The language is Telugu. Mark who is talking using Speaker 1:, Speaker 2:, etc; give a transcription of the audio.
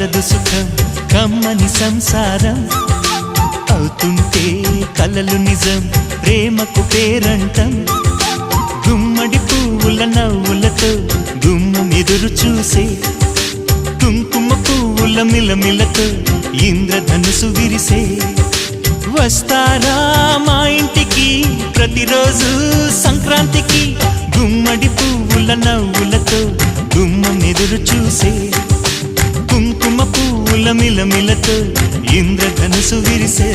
Speaker 1: కలదు సుఖం కమ్మని సంసారం అవుతుంటే కలలు నిజం ప్రేమకు పేరంటం గుమ్మడి పువ్వుల నవ్వులతో గుమ్మం ఎదురు చూసే కుంకుమ పువ్వుల మిలమిలతో ఇంద్రధనుసు విరిసే వస్తారా మా ఇంటికి ప్రతిరోజు సంక్రాంతికి గుమ్మడి పువ్వుల నవ్వులతో గుమ్మం ఎదురు చూసే కుంకుమ పువ్వుల మిలమిలతో ఇంద్రధనుసు విరిసే